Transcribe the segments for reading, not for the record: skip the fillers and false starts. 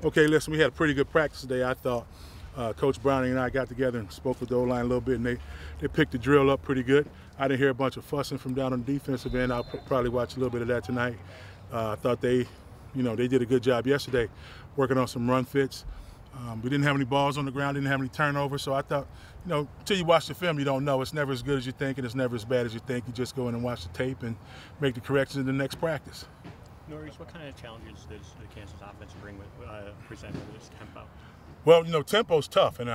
Okay, listen, we had a pretty good practice today, I thought. Coach Browning and I got together and spoke with the O-line a little bit, and they picked the drill up pretty good. I didn't hear a bunch of fussing from down on the defensive end. I'll probably watch a little bit of that tonight. I thought they did a good job yesterday working on some run fits. We didn't have any balls on the ground, didn't have any turnovers, so I thought, until you watch the film, you don't know. It's never as good as you think, and it's never as bad as you think. You just go in and watch the tape and make the corrections in the next practice. Norries, what kind of challenges does the Kansas offense present with this tempo? Well, tempo's tough, and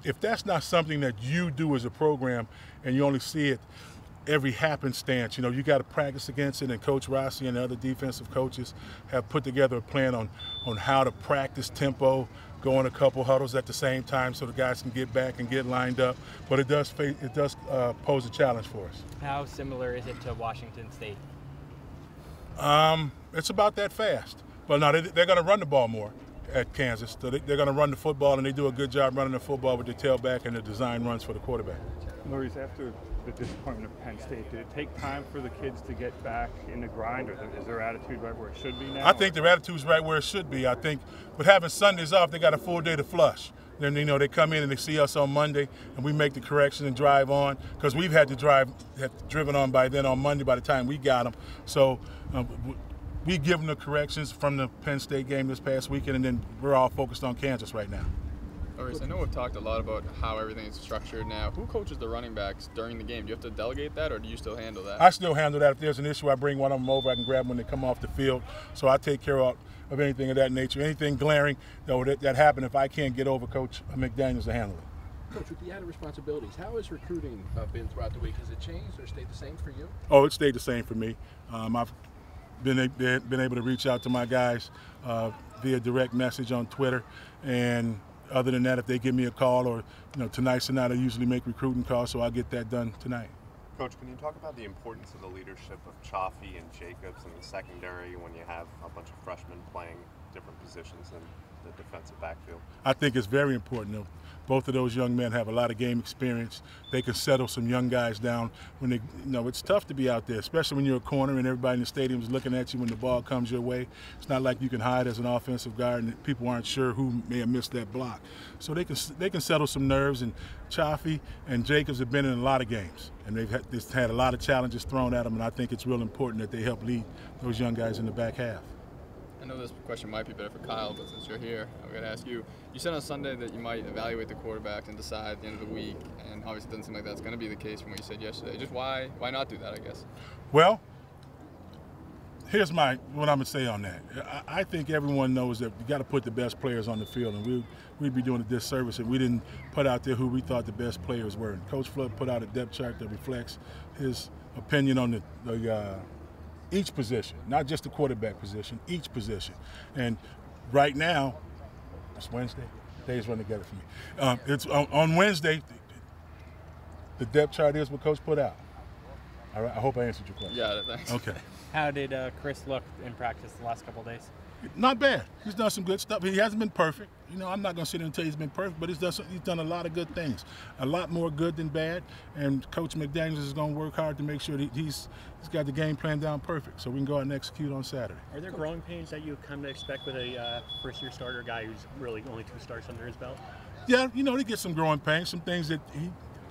if that's not something that you do as a program and you only see it every happenstance, you got to practice against it, and Coach Rossi and the other defensive coaches have put together a plan on how to practice tempo, go in a couple huddles at the same time so the guys can get back and get lined up. But it does pose a challenge for us. How similar is it to Washington State? It's about that fast. But no, they're going to run the ball more at Kansas. So they're going to run the football, and they do a good job running the football with the tailback and the design runs for the quarterback. Norries, after the disappointment of Penn State, did it take time for the kids to get back in the grind, or is their attitude right where it should be now? I think their attitude's right where it should be. I think with having Sundays off, they got a full day to flush. Then, they come in and they see us on Monday, and we make the correction and drive on, because we've had driven on by then on Monday by the time we got them. So we give them the corrections from the Penn State game this past weekend, and then we're all focused on Kansas right now. Norries, I know we've talked a lot about how everything is structured now. Who coaches the running backs during the game? Do you have to delegate that, or do you still handle that? I still handle that. If there's an issue, I bring one of them over. I can grab them when they come off the field. So I take care of anything of that nature. Anything glaring that happened, if I can't get over Coach McDaniels to handle it. Coach, with the added responsibilities, how has recruiting been throughout the week? Has it changed or stayed the same for you? Oh, it stayed the same for me. I've been able to reach out to my guys via direct message on Twitter, and other than that, if they give me a call, or tonight's the night I usually make recruiting calls, so I'll get that done tonight. Coach, can you talk about the importance of the leadership of Chaffee and Jacobs in the secondary when you have a bunch of freshmen playing different positions in the defensive backfield? I think it's very important. Both of those young men have a lot of game experience. They can settle some young guys down when they, it's tough to be out there, especially when you're a corner and everybody in the stadium is looking at you when the ball comes your way. It's not like you can hide as an offensive guard and people aren't sure who may have missed that block. So they can settle some nerves, and Chaffee and Jacobs have been in a lot of games, and they've had a lot of challenges thrown at them, and I think it's real important that they help lead those young guys in the back half. I know this question might be better for Kyle, but since you're here, I'm going to ask you. You said on Sunday that you might evaluate the quarterback and decide at the end of the week, and obviously it doesn't seem like that's going to be the case from what you said yesterday. Just why not do that, I guess? Well, here's what I'm going to say on that. I think everyone knows that you got to put the best players on the field, and we'd be doing a disservice if we didn't put out there who we thought the best players were. And Coach Flood put out a depth chart that reflects his opinion on each position, not just the quarterback position, each position. And right now, it's Wednesday. Days run together for me. It's on Wednesday. The depth chart is what Coach put out. All right. I hope I answered your question. Yeah, thanks. Okay. How did Chris look in practice the last couple of days? Not bad. He's done some good stuff. He hasn't been perfect. I'm not going to sit here and tell you he's been perfect, but he's done a lot of good things, a lot more good than bad. And Coach McDaniels is going to work hard to make sure that he's got the game plan down perfect, so we can go out and execute on Saturday. Are there growing pains that you come to expect with a first-year starter guy who's really only 2 starts under his belt? Yeah, they get some growing pains, some things that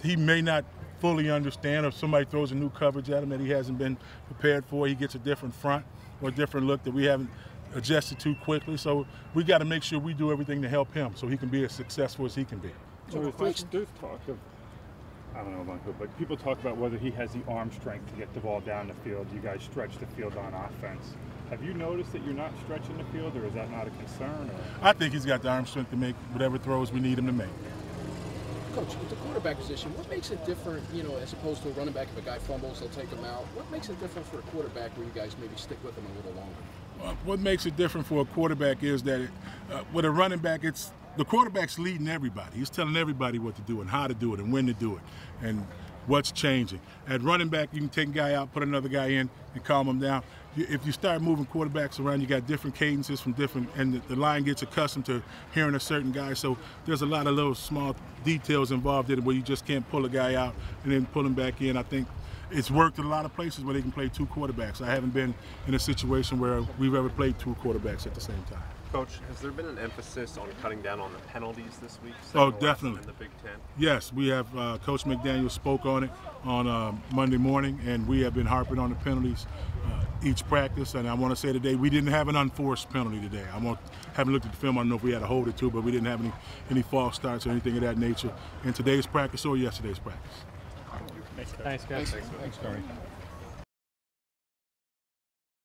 he may not fully understand, or if somebody throws a new coverage at him that he hasn't been prepared for. He gets a different front or a different look that we haven't adjusted too quickly. So we got to make sure we do everything to help him so he can be as successful as he can be. So there's talk of, I don't know about who, but people talk about whether he has the arm strength to get the ball down the field. You guys stretch the field on offense. Have you noticed that you're not stretching the field, or is that not a concern? I think he's got the arm strength to make whatever throws we need him to make. Coach, with the quarterback position, what makes it different, as opposed to a running back? If a guy fumbles, they'll take him out. What makes it different for a quarterback where you guys maybe stick with him a little longer? What makes it different for a quarterback is that with a running back, the quarterback's leading everybody. He's telling everybody what to do and how to do it and when to do it and what's changing. At running back, you can take a guy out, put another guy in, and calm him down. If you start moving quarterbacks around, you got different cadences from different, and the line gets accustomed to hearing a certain guy. So there's a lot of little small details involved in it where you just can't pull a guy out and then pull him back in. I think it's worked in a lot of places where they can play 2 quarterbacks. I haven't been in a situation where we've ever played 2 quarterbacks at the same time. Coach, has there been an emphasis on cutting down on the penalties this week? Oh, Second to last definitely. In the Big Ten? Yes, we have. Coach McDaniel spoke on it on Monday morning, and we have been harping on the penalties each practice. And I want to say today, we didn't have an unforced penalty today. Haven't looked at the film. I don't know if we had a hold or two, but we didn't have any false starts or anything of that nature in today's practice or yesterday's practice. Thanks, Coach. Thanks, guys. Thanks, Coach. Thanks, Norrie.